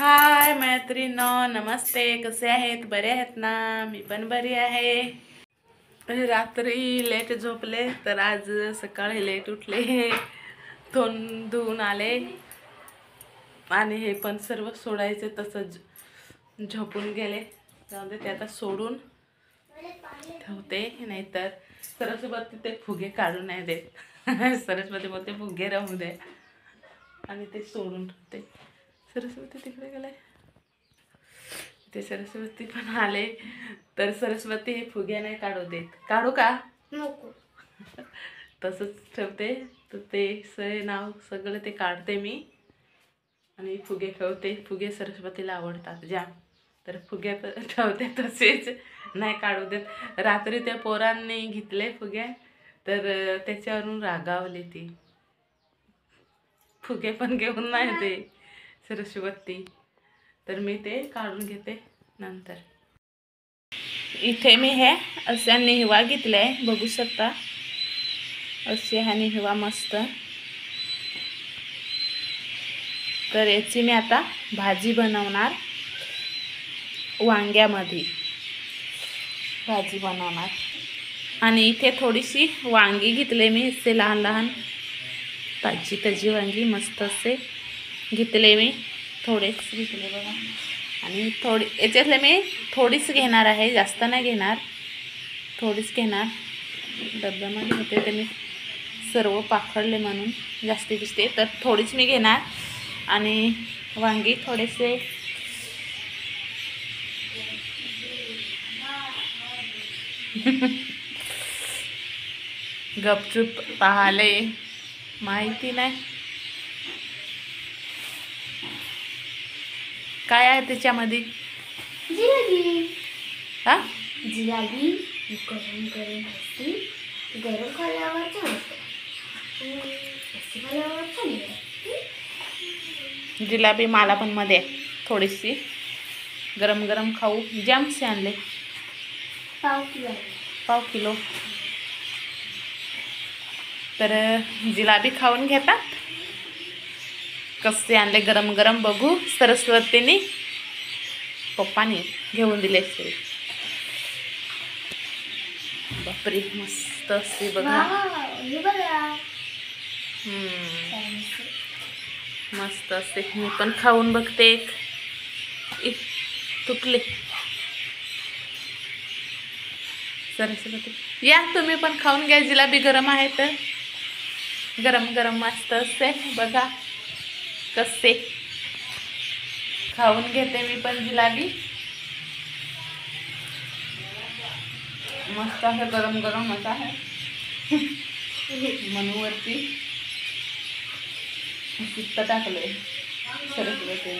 हाय मैत्रिणो, नमस्ते. कसे आहेत? बरे आहेत ना? मी पण बरी आहे. रात्री लेट झोपले तर आज सकाळी लेट उठले, तोंड धुवून आले आणि हे पण सर्व सोडायचे तसंच झोपून गेले. जाऊन ते आता सोडून ठेवते, नाहीतर सरस्वती ते फुगे काढून नाही देत. सरस्वती बोलते फुगे राहू दे आणि ते सोडून ठेवते. सरस्वती तिकडे गेले, ते सरस्वती पण आले तर सरस्वती हे फुगे नाही काढू देत. काढू का? नको. तसंच ठेवते. तर ते नाव सगळं ते काढते मी आणि फुगे ठेवते. फुगे सरस्वतीला आवडतात जाम, तर फुगे ठेवते तसेच, नाही काढू देत. रात्री त्या पोरांनी घेतले फुगे तर त्याच्यावरून रागावली ती. फुगे पण घेऊन नाही ते सरस्वती, तर मी ते काढून घेते नंतर. इथे मी हे असा निहवा घेतलाय, बघू शकता. असे हा निहवा मस्त. तर याची मी आता भाजी बनवणार, वांग्यामध्ये भाजी बनवणार. आणि इथे थोडीशी वांगी घेतले मी, असे लहान लहान ताजी वांगी मस्त असे घेतले मी, थोडेच घेतले बघा. आणि याच्यातले मी थोडीच घेणार आहे, जास्त नाही घेणार, थोडीच घेणार. डब्यामध्ये होते ते मी सर्व पाखडले म्हणून जास्ती दिसते, तर थोडीच मी घेणार. आणि वांगी थोडेसे गपचूप पाहाले, माहिती नाही काय आहे त्याच्यामध्ये. जिलेबी. हा, जिलेबी गरम गरम असते, गरम खाल्यावर छान असते. जिलेबी मला पण मध्ये थोडीशी गरम गरम खाऊ. जामसे आणले, पाव किलो. तर जिलेबी खाऊन घेतात. कसे आणले गरम गरम बघू. सरस्वतीने पप्पाने घेऊन दिले असेल. बापरे, मस्त असे बघा. मस्त असे. मी पण खाऊन बघते. तुटले. सरस्वती या, तुम्ही पण खाऊन घ्या. जिलेबी गरम आहे तर गरम गरम मस्त असते बघा. कसे खाऊन घेते मी पण जिलेबी. मस्त आहे, गरम गरम असा आहे. मनूवरती पित्त टाकले सरस्वतीने.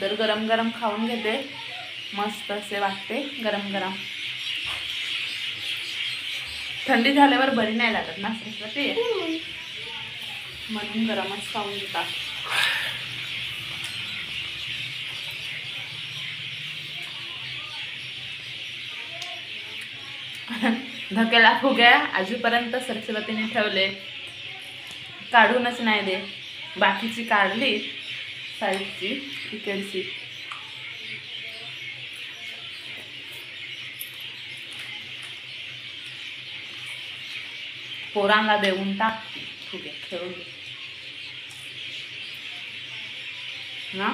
तर गरम गरम खाऊन घेते, मस्त असे वाटते गरम गरम. थंडी झाल्यावर बरी नाही लागत ना सरस्वती, म्हणून गरमच खाऊन घेतात. धकेला फुग्या आजूपर्यंत सरस्वतीने ठेवले, काढूनच नाही दे. बाकीची काढली साईडची, इकडची. पोरांना देऊन टाक फुगे, ठेवून ना.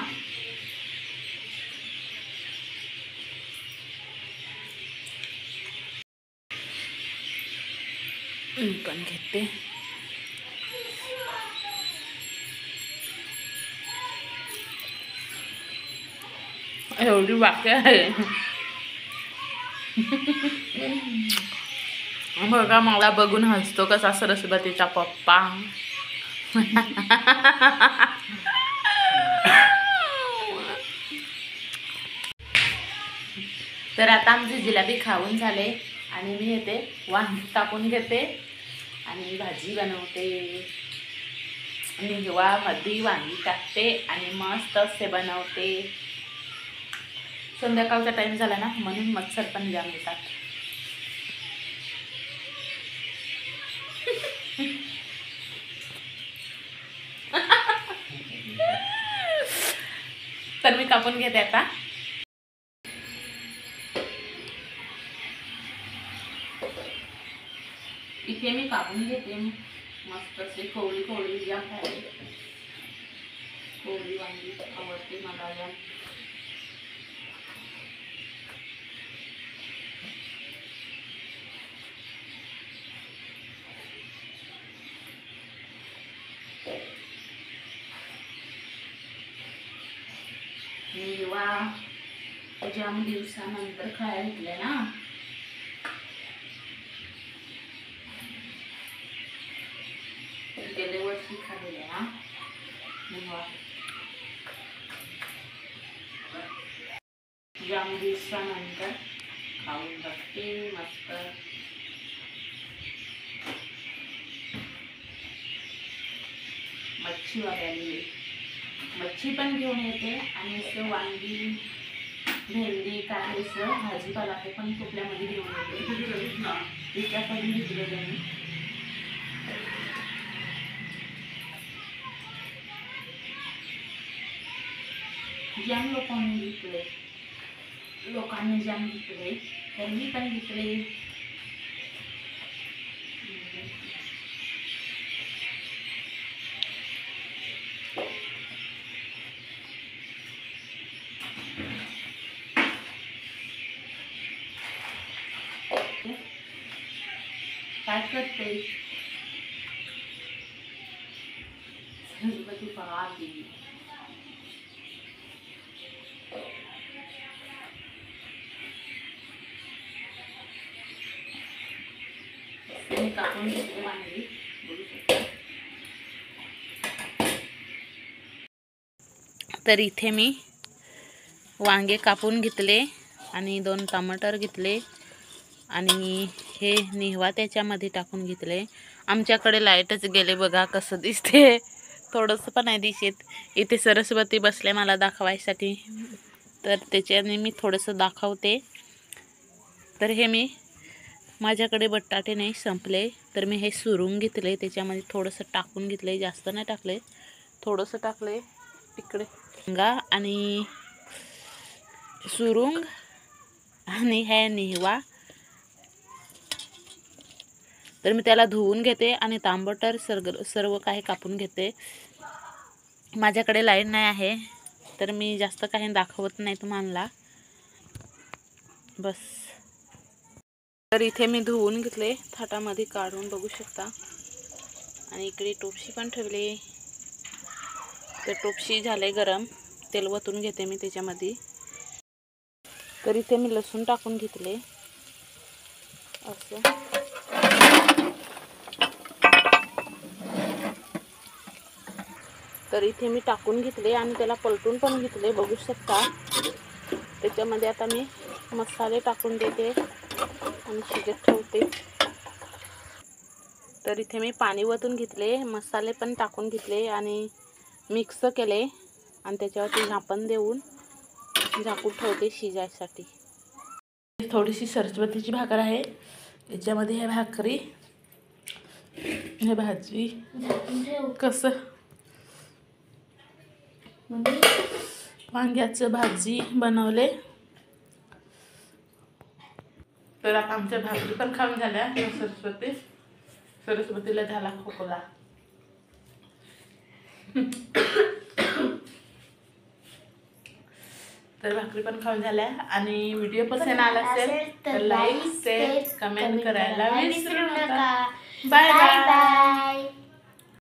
मी पण घेते. एवढी बाकी आहे. बघा, मला बघून हसतो कसा सरस्वतीचा पप्पा. तर आता आमची जिलेबी खाऊन झाले आणि मी येते वांगी टाकून घेते आणि भाजी बनवते. निहवामध्ये वांगी टाकते आणि मस्त असे बनवते. संध्याकाळचा टाइम झाला ना, म्हणून मच्छर पण जाम येतात. कापून घेते आता. इथे मी कापून घेते मस्त असे कोवळी कोवळी जाम पाहिजे. कोवळी वांगी आवडते मला जाम. निवा जाम दिवसानंतर खायला घेतले ना. गेल्या वर्षी खाल्लेले ना निवा. जाम दिवसानंतर खाऊन बघते मस्त. मच्छीवाल्याने मच्छी पण घेऊन येते आणि असं वांगी भेंडी काय असं भाजीपाला ते पण टोपल्यामध्ये घेऊन येते. तिच्याकडून घेतलेलं मी. जाम लोकांनी जाम घेतले तर मी पण घेतले. काय करते सरस्वती पाहते. कापून घेतले वांगी बघू शकता. तर इथे मी वांगे कापून घेतले आणि 2 टमाटर घेतले आणि हे निहवा त्याच्यामध्ये टाकून घेतले. आमच्याकडे लाईटच गेले बघा कसं दिसते. थोडंसं पण नाही दिसत. इथे सरस्वती बसले मला दाखवायसाठी तर त्याच्याने मी थोडंसं दाखवते. तर हे मी माझ्याकडे बटाटे नाही संपले तर मी हे सुरून घेतले. त्याच्यामध्ये थोडंसं टाकून घेतले. जास्त नाही टाकले थोडंसं टाकले. इकडे शेंगा आणि सुरुंग आणि हे निहवा. तर मी त्याला धुवून घेते आणि तांबटर सर्व काही कापून घेते. माझ्याकडे लाईट नाही आहे तर मी जास्त काही दाखवत नाही तुम्हाला बस. तर इथे मी धुवून घेतले थाटामध्ये काढून बघू शकता. आणि इकडे टोपशी पण ठेवली. तर टोपशी झाले गरम. तेल वतून घेते मी त्याच्यामध्ये. तर इथे मी लसूण टाकून घेतले असं. तर इथे मी टाकून घेतले आणि त्याला पलटून पण घेतले बघू शकता. त्याच्यामध्ये आता मी मसाले टाकून देते आणि शिजत ठेवते. तर इथे मी पाणी वतून घेतले मसाले पण टाकून घेतले आणि मिक्स केले आणि त्याच्यावरती झाकण देऊन झाकून ठेवते शिजायसाठी. थोडीशी सरस्वतीची भाकर आहे याच्यामध्ये हे भाकरी हे भाजी कसं वांग्याचं भाजी बनवले. तर आता आमच्या भाकरी पण खाऊन झाल्या. सरस्वतीला झाला खोकला. तर भाकरी पण खाऊन झाल्या आणि व्हिडिओ पसंत आला असेल तर लाईक शेअर कमेंट करायला विसरू नका. Bye bye.